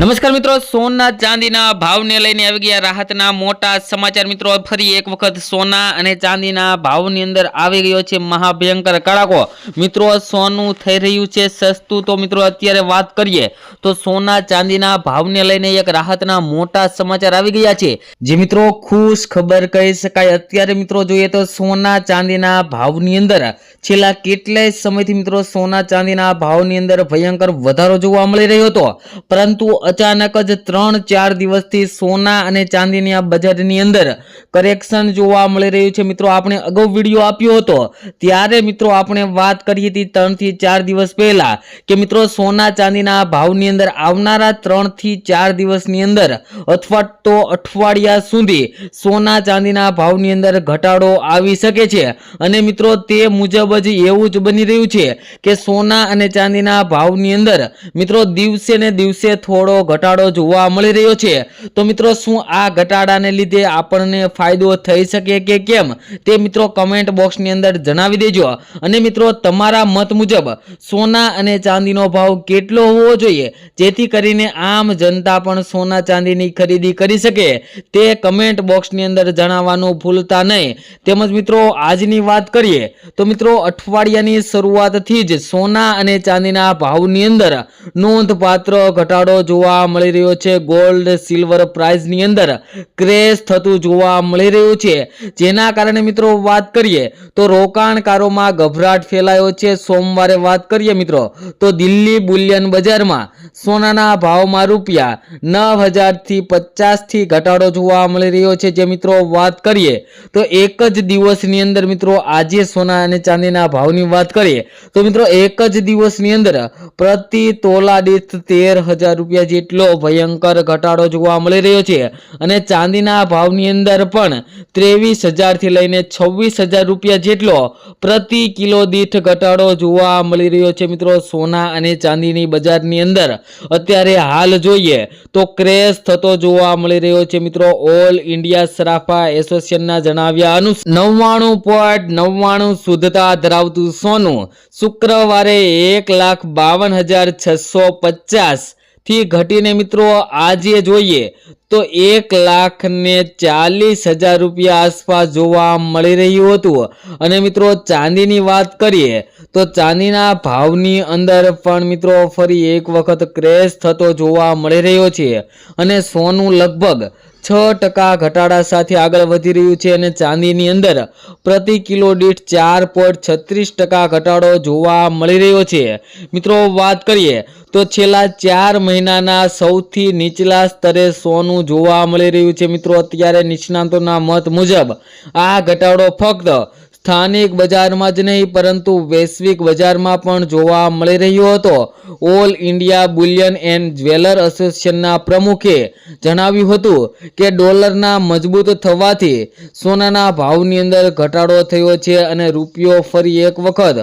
નમસ્કાર મિત્રો, સોના ચાંદીના ભાવને લઈને આવી ગયા રાહતના મોટા સમાચાર। મિત્રો ફરી એક વખત સોના અને ચાંદીના ભાવની અંદર આવી ગયો છે મહાભયંકર કડાકો। મિત્રો સોનું થઈ રહ્યું છે સસ્તું। તો મિત્રો અત્યારે વાત કરીએ તો સોના ચાંદીના ભાવને લઈને એક રાહતના મોટા સમાચાર આવી ગયા છે, જે મિત્રો ખુશ ખબર કહી શકાય। અત્યારે મિત્રો જોઈએ તો સોના ચાંદીના ભાવની અંદર છેલ્લા કેટલાય સમયથી મિત્રો સોના ચાંદીના ભાવની અંદર ભયંકર વધારો જોવા મળી રહ્યો હતો, પરંતુ अचानक ज 3-4 દિવસથી સોના અને ચાંદીની આ બજારની અંદર કરેક્શન જોવા મળી રહ્યું છે। મિત્રો આપણે અગાઉ વિડીયો આપ્યો હતો ત્યારે મિત્રો આપણે વાત કરી હતી 3 થી 4 દિવસ પહેલા કે મિત્રો સોના ચાંદીના ભાવની અંદર આવનારા 3 થી 4 દિવસની અંદર અથવા તો અઠવાડિયા સુધી સોના ચાંદીના ભાવની અંદર ઘટાડો આવી શકે છે। અને મિત્રો તે મુજબ જ એવું જ બની રહ્યું છે કે સોના અને ચાંદીના ભાવની અંદર મિત્રો દિવસે ને દિવસે થોડો ઘટાડો જોવા મળી રહ્યો છે। તો મિત્રો શું આ ઘટાડાને લીધે આપણને ફાયદો થઈ શકે કે કેમ તે મિત્રો કમેન્ટ બોક્સની અંદર જણાવી દેજો। અને મિત્રો તમારા મત મુજબ સોના અને ચાંદીનો ભાવ કેટલો હોવો જોઈએ જેથી કરીને આમ જનતા પણ સોના ચાંદીની ખરીદી કરી શકે તે કમેન્ટ બોક્સની અંદર જણાવવાનું ભૂલતા નહીં। તેમજ મિત્રો આજની વાત કરીએ તો મિત્રો અઠવાડિયાની શરૂઆતથી જ સોના અને ચાંદીના ભાવની અંદર નોંધપાત્ર ઘટાડો જોવા મળી રહ્યો છે। ગોલ્ડ સિલ્વર પ્રાઇસની અંદર ક્રેશ થતું જોવા મળી રહ્યું છે, જેના કારણે મિત્રો વાત કરીએ તો રોકાણકારોમાં ગભરાટ ફેલાયો છે। સોમવારે વાત કરીએ મિત્રો તો દિલ્હી બુલિયન બજારમાં સોનાના ભાવમાં રૂપિયા 9,000 થી 50 થી ઘટાડો જોવા મળી રહ્યો છે। જે મિત્રો વાત કરીએ તો એક જ દિવસની અંદર મિત્રો આજે સોના અને ચાંદીના ભાવની વાત કરીએ તો મિત્રો એક જ દિવસની અંદર પ્રતિ તોલા દીઠ 13,000 રૂપિયા જેટલો ભયંકર ઘટાડો જોવા મળી રહ્યો છે। અને ચાંદીના ભાવની અંદર પણ 23,000 થી લઈને 26,000 રૂપિયા જેટલો પ્રતિ કિલો દીઠ ઘટાડો જોવા મળી રહ્યો છે। મિત્રો સોના અને ચાંદીની બજારની અંદર અત્યારે હાલ જોઈએ તો ક્રેશ થતો જોવા મળી રહ્યો છે। મિત્રો ઓલ ઇન્ડિયા સરાફા એસોસિએશનના જણાવ્યા અનુસાર 99.99 શુદ્ધતા ધરાવતું સોનું શુક્રવારે 1,52,650 થી ઘટીને મિત્રો આજે જોઈએ તો 1,40,000 રૂપિયા આસપાસ જોવા મળી રહ્યું હતું। અને મિત્રો ચાંદીની વાત કરીએ તો ચાંદીના ભાવની અંદર પણ મિત્રો ફરી એક વખત ક્રેશ થતો જોવા મળી રહ્યો છે અને સોનું લગભગ 6% ઘટાડા સાથે આગળ વધી રહ્યું છે અને ચાંદીની અંદર પ્રતિ કિલો દીઠ 4.36% ઘટાડો જોવા મળી રહ્યો છે। મિત્રો વાત કરીએ તો છેલ્લા 4 મહિનાના સૌથી નીચલા સ્તરે સોનું જોવા મળી રહ્યું છે। મિત્રો અત્યારે નિષ્ણાતોના મત મુજબ આ ઘટાડો ફક્ત સ્થાનિક બજારમાં જ નહીં પરંતુ વૈશ્વિક બજારમાં પણ જોવા મળી રહ્યો હતો। All India Boolean and jeweller એસોસિએશનના પ્રમુખે જણાવ્યું હતું કે ડોલરના મજબૂત થવાથી સોનાના ભાવની અંદર ઘટાડો થયો છે અને રૂપિયો ફરી એક વખત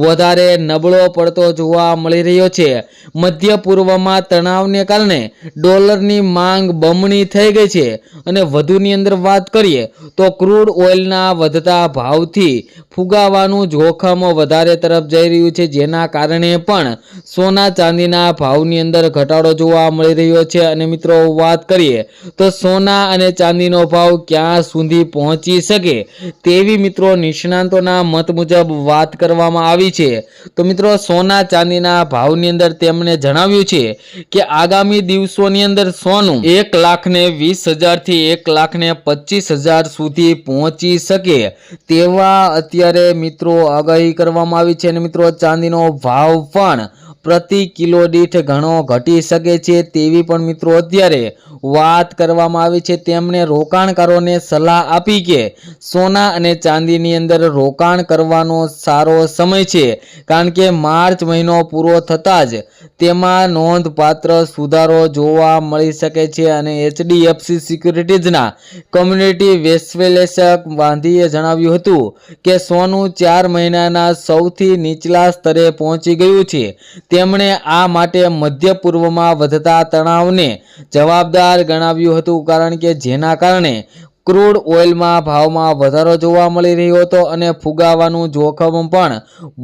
વધારે નબળો પડતો જોવા મળી રહ્યો છે। મધ્ય પૂર્વમાં તણાવને કારણે ડોલરની માંગ બમણી થઈ ગઈ છે અને વધુની અંદર વાત કરીએ તો ક્રૂડ ઓઇલના વધતા ભાવથી ફુગાવાનું જોખમ વધારે તરફ જઈ રહ્યું છે, જેના કારણે પણ સોના ચાંદીના ભાવની અંદર ઘટાડો જોવા મળી રહ્યો છે। અને મિત્રો વાત કરીએ તો સોના અને ચાંદીનો ભાવ ક્યાં સુધી પહોંચી શકે તેવી મિત્રો નિષ્ણાતોના મત મુજબ વાત કરવામાં આવી છે। તો મિત્રો સોના ચાંદીના ભાવની અંદર તેમણે જણાવ્યું છે કે આગામી દિવસોની અંદર સોનું 1,20,000 થી 1,25,000 સુધી પહોંચી શકે તેવા અત્યારે મિત્રો આગાહી કરવામાં આવી છે। અને મિત્રો ચાંદીનો ભાવ પણ પ્રતિ કિલો દીઠ ઘણો ઘટી શકે છે તેવી પણ મિત્રો અત્યારે વાત કરવામાં આવી છે। તેમણે રોકાણકારોને સલાહ આપી કે સોના અને ચાંદીની અંદર રોકાણ કરવાનો સારો સમય છે, કારણ કે માર્ચ મહિનો પૂરો થતાં જ તેમાં નોંધપાત્ર સુધારો જોવા મળી શકે છે। અને એચડીએફસી સિક્યુરિટીઝના કમ્યુનિટી વિશ્લેષક વાંધીએ જણાવ્યું હતું કે સોનું 4 મહિનાના સૌથી નીચલા સ્તરે પહોંચી ગયું છે। તેમણે આ માટે મધ્ય પૂર્વમાં વધતા તણાવને જવાબદાર ગણાવ્યું હતું, કારણ કે જેના કારણે ક્રૂડ ઓઇલમાં ભાવમાં વધારો જોવા મળી રહ્યો હતો અને ફુગાવાનું જોખમ પણ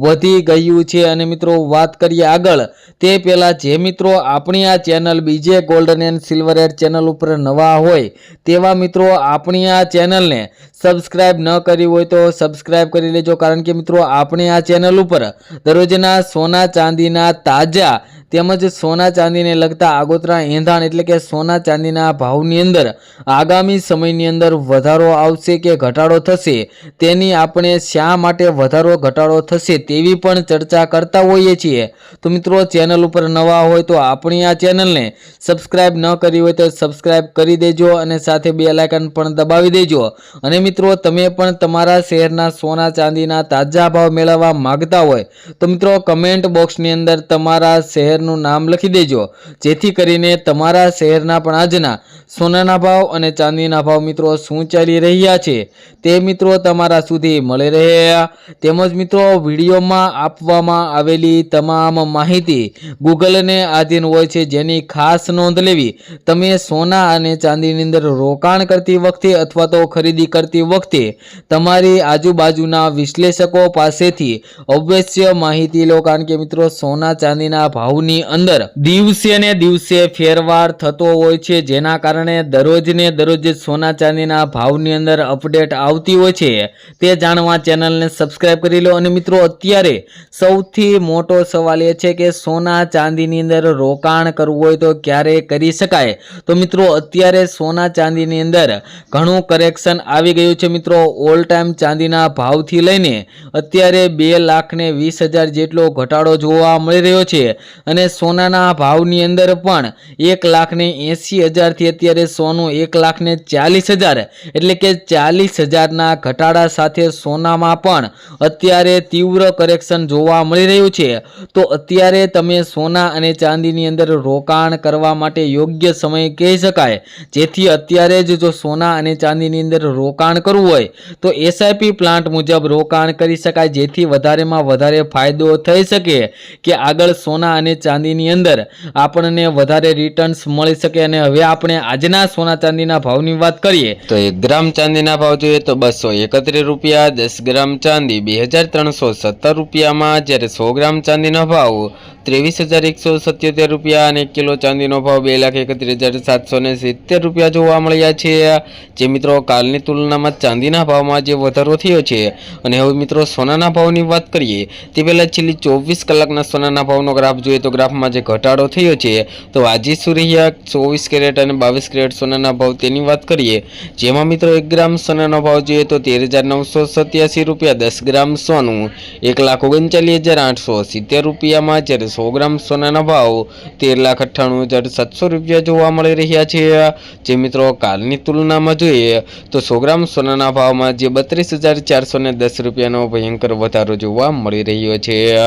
વધી ગયું છે। અને મિત્રો વાત કરીએ આગળ તે પહેલા જે મિત્રો આપણી આ ચેનલ બીજે golden and silver add channel ઉપર નવા હોય તેવા મિત્રો આપણી આ ચેનલને સબસ્ક્રાઇબ ન કરી હોય તો સબસ્ક્રાઇબ કરી લેજો, કારણ કે મિત્રો આપણે આ ચેનલ ઉપર દરરોજના સોના ચાંદીના તાજા તેમજ સોના ચાંદીને લગતા આગોતરા એંધાણ એટલે કે સોના ચાંદીના ભાવની અંદર આગામી સમયની અંદર વધારો આવશે કે ઘટાડો થશે તેની આપણે શા માટે વધારો ઘટાડો થશે તેવી પણ ચર્ચા કરતા હોઈએ છીએ। તો મિત્રો ચેનલ ઉપર નવા હોય તો આપણી આ ચેનલને સબસ્ક્રાઇબ ન કરી હોય તો સબસ્ક્રાઇબ કરી દેજો અને સાથે બેલ આઇકન પણ દબાવી દેજો। અને મિત્રો તમે પણ તમારા શહેરના સોના ચાંદીના તાજા ભાવ મેળવવા માંગતા હોય તો મિત્રો કમેન્ટ બોક્સની અંદર તમારા શહેરનું નામ લખી દેજો, જેથી કરીને તમારા શહેરના પણ આજના સોનાના ભાવ અને ચાંદીના ભાવ મિત્રો શું ચાલી રહ્યા છે તે મિત્રો તમારા સુધી મળી રહે। તેમજ મિત્રો વિડીયોમાં આપવામાં આવેલી તમામ માહિતી ગૂગલને આધીન હોય છે, જેની ખાસ નોંધ લેવી। તમે સોના અને ચાંદીની અંદર રોકાણ કરતી વખતે અથવા તો ખરીદી કરતી વખતે તમારી આજુબાજુના વિશ્લેષકો પાસેથી અવશ્ય માહિતી લો, કારણ કે મિત્રો સોના ચાંદીના ભાવની અંદર દિવસે ને દિવસે ફેરફાર થતો હોય છે, જેના કારણે દરરોજ ને દરરોજ સોના ચાંદીના ભાવની અંદર અપડેટ આવતી હોય છે। તે જાણવા ચેનલને સબસ્ક્રાઇબ કરી લો। અને મિત્રો અત્યારે સૌથી મોટો સવાલ એ છે કે સોના ચાંદીની અંદર રોકાણ કરવું હોય તો ક્યારે કરી શકાય? તો મિત્રો અત્યારે સોના ચાંદીની અંદર ઘણું કરેક્શન આવી ગયું છે મિત્રો। ઓલ ટાઈમ ચાંદીના ભાવથી લઈને અત્યારે 2,20,000 જેટલો ઘટાડો જોવા મળી રહ્યો છે અને સોનાના ભાવની અંદર પણ 1,80,000 થી અત્યારે સોનું 1,40,000 એટલે કે 40,000ના ઘટાડા સાથે સોનામાં પણ અત્યારે તીવ્ર કરેક્શન જોવા મળી રહ્યું છે। તો અત્યારે તમે સોના અને ચાંદીની અંદર રોકાણ કરવા માટે યોગ્ય સમય કહી શકાય, જેથી અત્યારે જ જો સોના અને ચાંદીની અંદર રોકાણ કરવું હોય તો એસઆઈપી પ્લાન્ટ મુજબ રોકાણ કરી શકાય, જેથી વધારેમાં વધારે ફાયદો થઈ શકે કે આગળ સોના અને ચાંદીની અંદર આપણને વધારે રિટર્ન્સ મળી શકે। અને હવે આપણે આજના સોના ચાંદીના ભાવની વાત કરીએ તો 1 ગ્રામ ચાંદીના ભાવ જોઈએ તો 231 રૂપિયા, 10 ગ્રામ ચાંદી 2,317 રૂપિયામાં, જ્યારે 100 ગ્રામ ચાંદીનો ભાવ 23,177 રૂપિયા અને 1 કિલો ચાંદીનો ભાવ 2,31,770 રૂપિયા જોવા મળ્યા છે। જે મિત્રો કાલની તુલનામાં ચાંદીના ભાવમાં જે વધારો થયો છે। અને હવે મિત્રો સોનાના ભાવની વાત કરીએ તે પહેલાં છેલ્લી 24 કલાકના સોનાના ભાવનો ગ્રાફ જોઈએ તો ગ્રાફમાં જે ઘટાડો થયો છે તો આજે શું રહ્યા 24 કેરેટ અને 22 કેરેટ સોનાના ભાવ તેની વાત કરીએ, જેમાં મિત્રો 1 ગ્રામ સોનાનો ભાવ જોઈએ તો 13,987 રૂપિયા, 10 ગ્રામ સોનું 1,39,870 રૂપિયામાં, જ્યારે 100 ગ્રામ સોનાના ભાવ 13,98,700 રૂપિયા જોવા મળી રહ્યા છે। જે મિત્રો કાલની તુલનામાં જોઈએ તો 100 ગ્રામ સોનાના ભાવમાં જે 32,410 રૂપિયાનો ભયંકર વધારો જોવા મળી રહ્યો છે।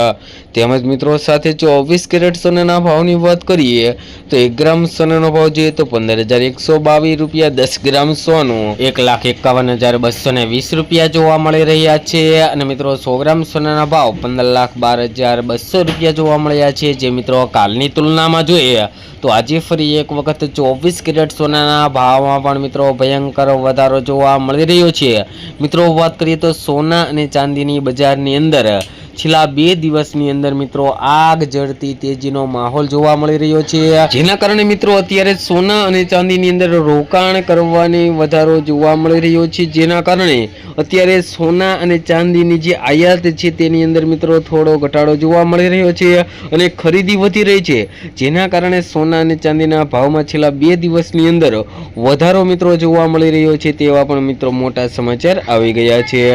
તેમજ મિત્રો સાથે 24 કેરેટ સોનાના ભાવની વાત કરીએ તો 1 ગ્રામ સોનાનો ભાવ જોઈએ તો 15,122 રૂપિયા, 10 ગ્રામ સોનું 1,51,220 રૂપિયા જોવા મળી રહ્યા છે। અને મિત્રો 100 ગ્રામ સોનાના ભાવ 15,12,200 રૂપિયા જોવા મળ્યા છે। જે મિત્રો કાલની તુલનામાં જોઈએ તો આજે ફરી એક વખત 24 કેરેટ સોનાના ભાવમાં પણ મિત્રો ભયંકર વધારો જોવા મળી રહ્યો છે। મિત્રો વાત કરીએ તો સોના અને ચાંદીની બજારની અંદર છેલ્લા 2 દિવસની અંદર મિત્રો આગ જળતી તેજીનો માહોલ જોવા મળી રહ્યો છે, જેના કારણે મિત્રો અત્યારે સોના અને ચાંદીની અંદર રોકાણ કરવાની વધારો જોવા મળી રહ્યો છે। જેના કારણે અત્યારે સોના અને ચાંદીની જે આયાત છે તેની અંદર મિત્રો થોડો ઘટાડો જોવા મળી રહ્યો છે અને ખરીદી વધી રહી છે, જેના કારણે સોના અને ચાંદીના ભાવમાં છેલ્લા 2 દિવસની અંદર વધારો મિત્રો જોવા મળી રહ્યો છે। તેવા પણ મિત્રો મોટા સમાચાર આવી ગયા છે।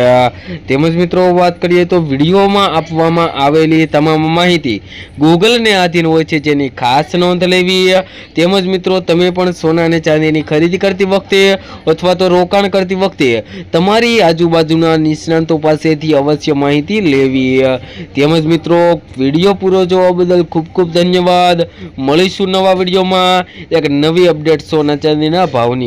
તેમજ મિત્રો વાત કરીએ તો વિડીયોમાં આપવામાં આવેલી તમામ માહિતી ગૂગલને આધીન હોય છે, જેની ખાસ નોંધ લેવી। તેમજ મિત્રો તમે પણ સોના અને ચાંદીની ખરીદી કરતી વખતે અથવા તો રોકાણ કરતી વખતે તમારી આજુબાજુના નિષ્ણાંતો પાસેથી અવશ્ય માહિતી લેવી। તેમજ મિત્રો વિડીયો પૂરો જોવા બદલ ખૂબ ખૂબ ધન્યવાદ। મળીશું નવા વિડીયોમાં એક નવી અપડેટ સોના ચાંદીના ભાવની।